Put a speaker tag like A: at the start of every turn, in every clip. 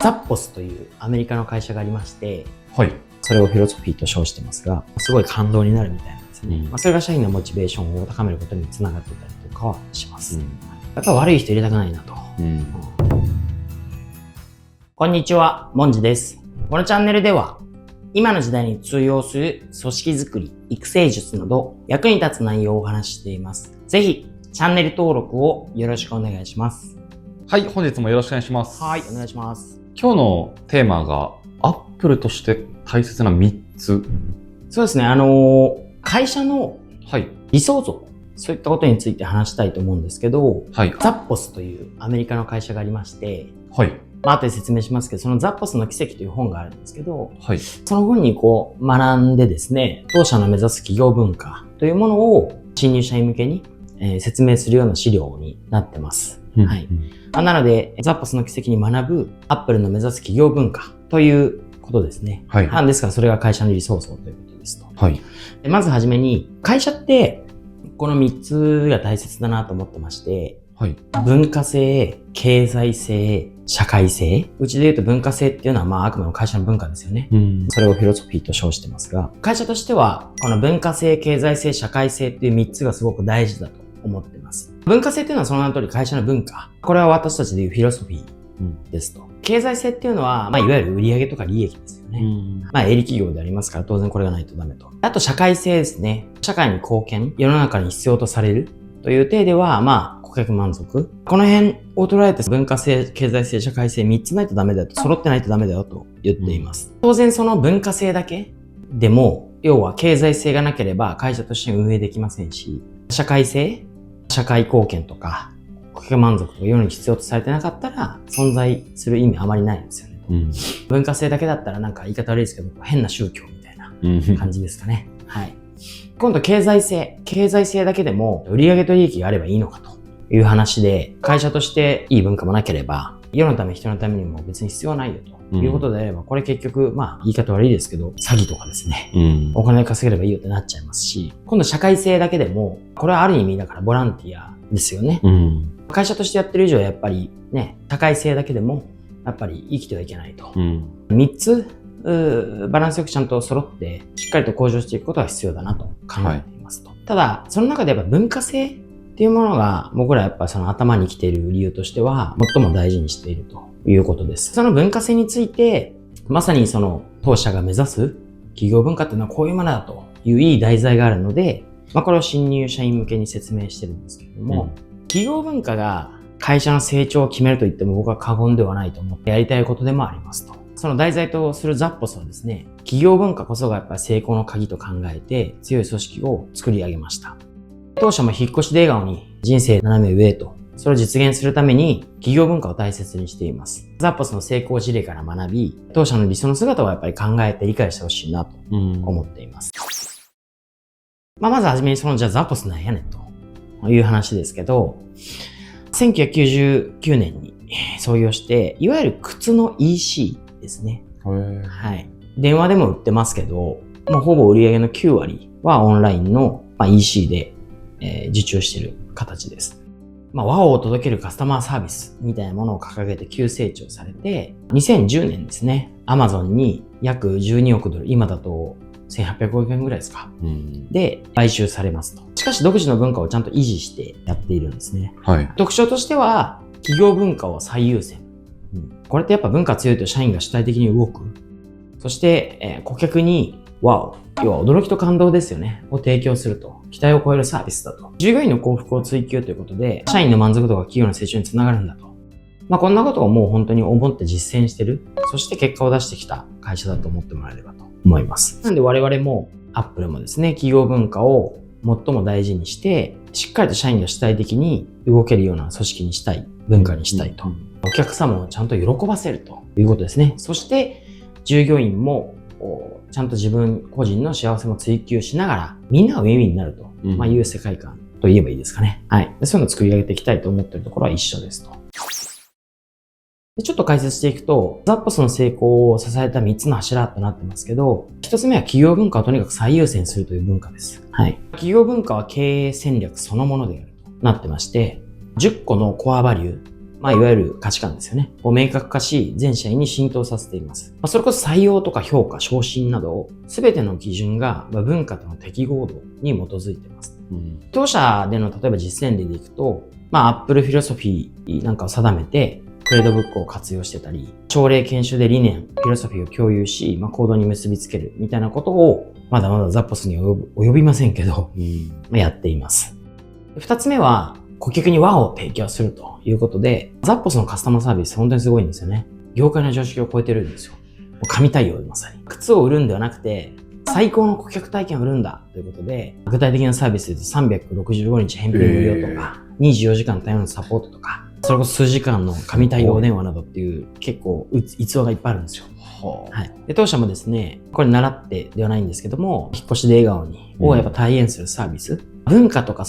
A: ザッポスというアメリカの会社がありまして、
B: はい。
A: それをフィロソフィーと称してますが、すごい感動になるみたいなんですね。それが社員のモチベーションを高めることにつながっていたりとかはします。やっぱ悪い人入れたくないなと。こんにちは、モンジです。このチャンネルでは、今の時代に通用する組織づくり、育成術など役に立つ内容をお話ししています。ぜひ、チャンネル登録をよろしくお願いします。
B: はい、本日もよろしくお願いします。
A: はい、お願いします。
B: 今日のテーマが、アップルとして大切な3つ。
A: そうですね、会社の理想像、そういったことについて話したいと思うんですけど、ザッポスというアメリカの会社がありまして、後で説明しますけど、そのザッポスの奇跡という本があるんですけど、その本に学んでですね、当社の目指す企業文化というものを新入社員向けに、説明するような資料になってます。なので、ザッポスの奇跡に学ぶアップルの目指す企業文化ということですね。ですからそれが会社の理想像ということですと。まずはじめに、会社ってこの3つが大切だなと思ってまして、文化性、経済性、社会性。うちで言うと文化性っていうのはあくまでも会社の文化ですよね。それをフィロソフィーと称してますが、会社としてはこの文化性、経済性、社会性っていう3つがすごく大事だと思ってます。文化性っていうのはその名の通り会社の文化。これは私たちでいうフィロソフィーですと。経済性っていうのは、いわゆる売上とか利益ですよね。営利企業でありますから当然これがないとダメと。あと社会性ですね。社会に貢献、世の中に必要とされるという体では、顧客満足。この辺を捉えて文化性、経済性、社会性3つないとダメだよと、揃ってないとダメだよと言っています。当然その文化性だけでも、要は経済性がなければ会社として運営できませんし、社会性、社会貢献とか、顧客満足とか世に必要とされてなかったら存在する意味あまりないんですよね。文化性だけだったらなんか言い方悪いですけど、変な宗教みたいな感じですかね。今度経済性だけでも売上と利益があればいいのかという話で、会社としていい文化もなければ世のため人のためにも別に必要ないよということであれば、これ結局言い方悪いですけど詐欺とかですね、お金稼げればいいよってなっちゃいますし、今度社会性だけでもこれはある意味だからボランティアですよね。会社としてやってる以上はやっぱりね、社会性だけでもやっぱり生きてはいけないと。3つバランスよくちゃんと揃ってしっかりと向上していくことが必要だなと考えていますと。ただその中でやっぱ文化性っていうものが僕らやっぱその頭に来ている理由としては最も大事にしているということです。その文化性についてまさにその当社が目指す企業文化っていうのはこういうものだといういい題材があるので、これを新入社員向けに説明してるんですけれども、企業文化が会社の成長を決めると言っても僕は過言ではないと思ってやりたいことでもありますと。その題材とするザッポスはですね、企業文化こそがやっぱり成功の鍵と考えて強い組織を作り上げました。当社も引っ越しで笑顔に人生斜め上へと、それを実現するために企業文化を大切にしています。ザッポスの成功事例から学び、当社の理想の姿をやっぱり考えて理解してほしいなと思っています。まずはじめにじゃあザッポスなんやねんという話ですけど、1999年に創業して、いわゆる靴の EC ですね。電話でも売ってますけど、ほぼ売上の9割はオンラインの EC で、受注している形です。和を届けるカスタマーサービスみたいなものを掲げて急成長されて、2010年ですね、Amazon に約12億ドル、今だと1800億円ぐらいですか。で、買収されますと。しかし独自の文化をちゃんと維持してやっているんですね。特徴としては、企業文化を最優先。これってやっぱ文化強いと社員が主体的に動く。そして、顧客にワオ、要は驚きと感動ですよね。を提供すると。期待を超えるサービスだと。従業員の幸福を追求ということで、社員の満足度が企業の成長につながるんだと。こんなことをもう本当に思って実践してる。そして結果を出してきた会社だと思ってもらえればと思います。なんで我々も、アップルもですね、企業文化を最も大事にして、しっかりと社員が主体的に動けるような組織にしたい、文化にしたいと。お客様をちゃんと喜ばせるということですね。そして、従業員もちゃんと自分個人の幸せも追求しながら、みんながウィンウィンになると、いう世界観と言えばいいですかね。そういうのを作り上げていきたいと思っているところは一緒ですと。ちょっと解説していくと、ザッポスの成功を支えた3つの柱となってますけど、1つ目は企業文化をとにかく最優先するという文化です。企業文化は経営戦略そのものであるとなってまして、10個のコアバリュー、いわゆる価値観ですよね。を明確化し、全社員に浸透させています。それこそ採用とか評価、昇進など、すべての基準が文化との適合度に基づいています。当社での例えば実践例でいくと、Apple フィロソフィーなんかを定めて、グレードブックを活用してたり、朝礼研修で理念、フィロソフィーを共有し、行動に結びつけるみたいなことを、まだまだザッポスに及びませんけど、やっています。二つ目は、顧客に和を提供するということで、ザッポスのカスタマーサービス本当にすごいんですよね。業界の常識を超えてるんですよ。神対応でまさに。靴を売るんではなくて、最高の顧客体験を売るんだということで、具体的なサービスで365日返品無料とか、24時間対応のサポートとか、それこそ数時間の神対応電話などっていう結構逸話がいっぱいあるんですよ。はい。で、当社もですね、これ習ってではないんですけども、引っ越しで笑顔にをやっぱ体現するサービス。文化とか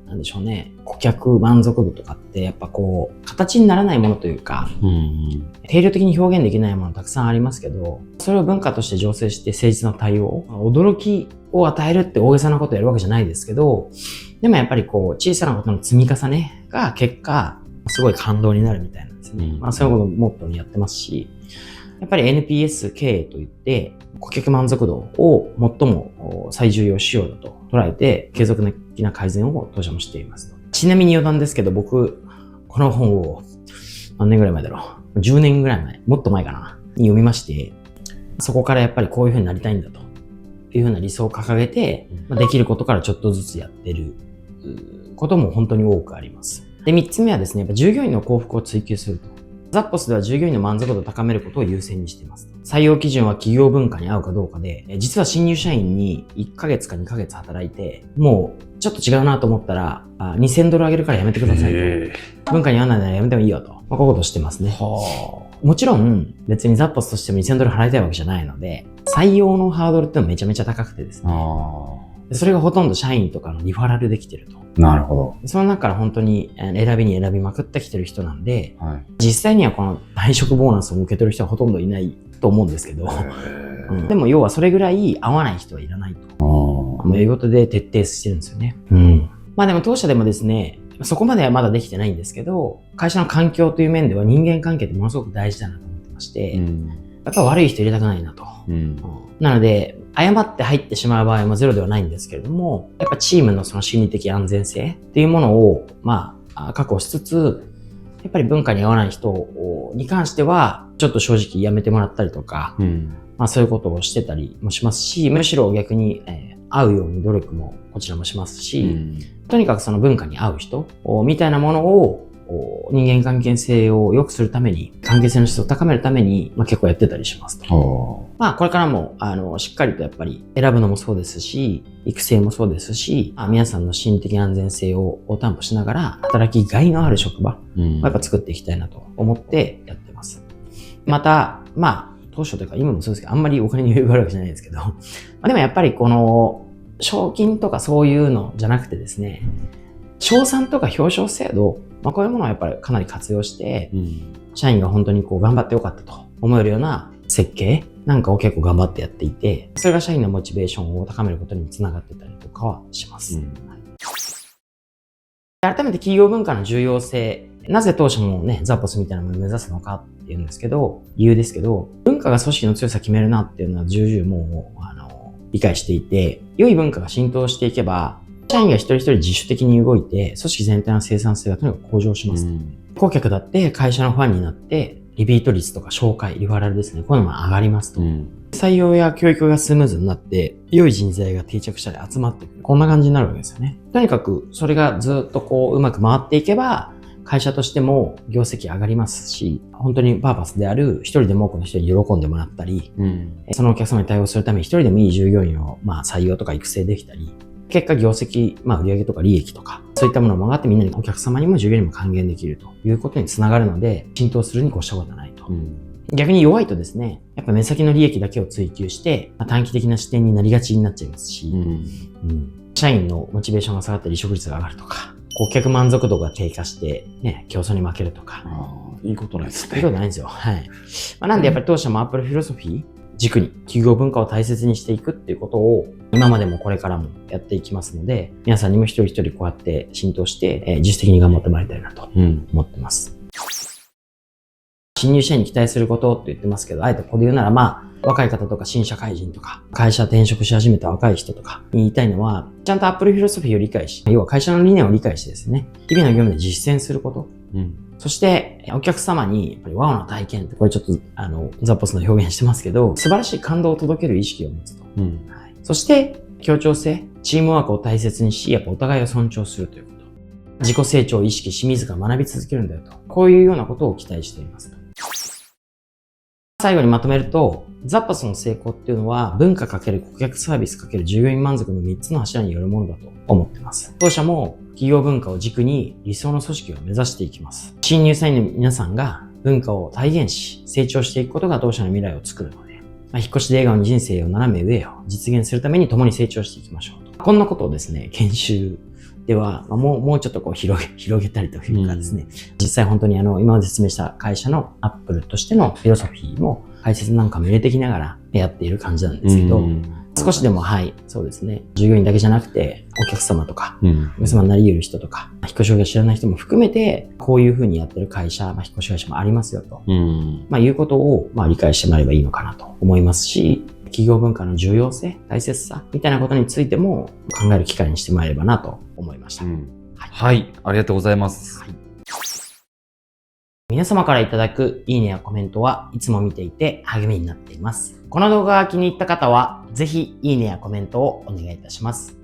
A: なんでしょうね、顧客満足度とかってやっぱ形にならないものというか、定量的に表現できないものたくさんありますけど、それを文化として醸成して誠実な対応、驚きを与えるって大げさなことをやるわけじゃないですけど、でもやっぱり小さなことの積み重ねが結果、すごい感動になるみたいなんですね。そういうことをモットーにやってますし、やっぱり NPS 経営といって、顧客満足度を最も最重要指標だと捉えて、継続的な改善を当社もしています。ちなみに余談ですけど、僕、この本を何年ぐらい前だろう。10年ぐらい前、もっと前かな。に読みまして、そこからやっぱりこういう風になりたいんだという風な理想を掲げて、できることからちょっとずつやってることも本当に多くあります。で、3つ目はですね、やっぱ従業員の幸福を追求すると。ザッポスでは従業員の満足度を高めることを優先にしています。採用基準は企業文化に合うかどうかで、実は新入社員に1ヶ月か2ヶ月働いて、もうちょっと違うなと思ったら、$2000あげるからやめてくださいと。文化に合わないならやめてもいいよと。こういうことしてますね。もちろん、別にザッポスとしても$2000払いたいわけじゃないので、採用のハードルってのはめちゃめちゃ高くてですね。それがほとんど社員とかのリファラルできてると。
B: なるほど。
A: その中から本当に選びまくってきてる人なんで、実際にはこの退職ボーナスを受け取る人はほとんどいないと思うんですけど、でも要はそれぐらい合わない人はいらないと。いうことで徹底してるんですよね。でも当社でもですね、そこまではまだできてないんですけど、会社の環境という面では人間関係ってものすごく大事だなと思ってまして、やっぱ悪い人入れたくないなと。なので、誤って入ってしまう場合もゼロではないんですけれども、やっぱチームのその心理的安全性っていうものを、確保しつつ、やっぱり文化に合わない人に関しては、ちょっと正直やめてもらったりとか、そういうことをしてたりもしますし、むしろ逆に、合うように努力もこちらもしますし、とにかくその文化に合う人みたいなものを人間関係性を良くするために、関係性の質を高めるために、結構やってたりしますと。これからも、しっかりとやっぱり選ぶのもそうですし、育成もそうですし、皆さんの心理的安全性を担保しながら、働きがいのある職場をやっぱ作っていきたいなと思ってやってます。また、当初というか今もそうですけど、あんまりお金に余裕があるわけじゃないですけど、でもやっぱりこの、賞金とかそういうのじゃなくてですね、賞賛とか表彰制度、こういうものはやっぱりかなり活用して、社員が本当に頑張ってよかったと思えるような設計なんかを結構頑張ってやっていて、それが社員のモチベーションを高めることにつながってたりとかはします。改めて企業文化の重要性、なぜ当社もね、ザッポスみたいなものを目指すのかっていうんですけど、理由ですけど、文化が組織の強さを決めるなっていうのは重々もう、理解していて、良い文化が浸透していけば、社員が一人一人自主的に動いて、組織全体の生産性がとにかく向上します。顧客だって会社のファンになって、リピート率とか紹介、リファラルですね。こういうのも上がりますと。採用や教育がスムーズになって、良い人材が定着したり集まってくる。こんな感じになるわけですよね。とにかく、それがずっとうまく回っていけば、会社としても業績上がりますし、本当にパーパスである一人でも多くの人に喜んでもらったり、そのお客様に対応するために一人でもいい従業員を採用とか育成できたり、結果業績、売上とか利益とか、そういったものも上がってみんなにお客様にも従業員にも還元できるということにつながるので、浸透するに越したことはないと。逆に弱いとですね、やっぱ目先の利益だけを追求して、短期的な視点になりがちになっちゃいますし、社員のモチベーションが下がって離職率が上がるとか、顧客満足度が低下して、ね、競争に負けるとか。
B: いいことないですね。
A: いいことないんですよ。はい。なんでやっぱり当社も Apple フィロソフィー軸に企業文化を大切にしていくっていうことを今までもこれからもやっていきますので、皆さんにも一人一人こうやって浸透して、自主的に頑張ってもらいたいなと思ってます。新入社員に期待することって言ってますけど、あえてここで言うなら若い方とか新社会人とか、会社転職し始めた若い人とかに言いたいのは、ちゃんと Apple フィロソフィーを理解し、要は会社の理念を理解してですね、日々の業務で実践すること。そして、お客様に、やっぱりワオな体験って、これちょっと、ザッポスの表現してますけど、素晴らしい感動を届ける意識を持つと。そして、協調性、チームワークを大切にし、やっぱお互いを尊重するということ。自己成長を意識し、自ら学び続けるんだよと。こういうようなことを期待していますと。最後にまとめると、ザッパスの成功っていうのは、文化×顧客サービス×従業員満足の3つの柱によるものだと思っています。当社も企業文化を軸に理想の組織を目指していきます。新入社員の皆さんが文化を体現し、成長していくことが当社の未来を作るので、引っ越しで笑顔に人生を斜め上を実現するために共に成長していきましょうと。こんなことをですね、研修では、もうちょっとこう広げたりというかですね、実際本当に今まで説明した会社のアップルとしてのフィロソフィーも解説なんかも入れてきながらやっている感じなんですけど、少しでもそうですね、従業員だけじゃなくて、お客様とか、お客様になり得る人とか、引っ越しを知らない人も含めて、こういう風にやってる会社、引っ越し会社もありますよと、いうことを、理解してもらえばいいのかなと思いますし、企業文化の重要性、大切さみたいなことについても考える機会にしてもらえればなと思いました。
B: はい、ありがとうございます。
A: 皆様からいただくいいねやコメントはいつも見ていて励みになっています。この動画が気に入った方は、ぜひいいねやコメントをお願いいたします。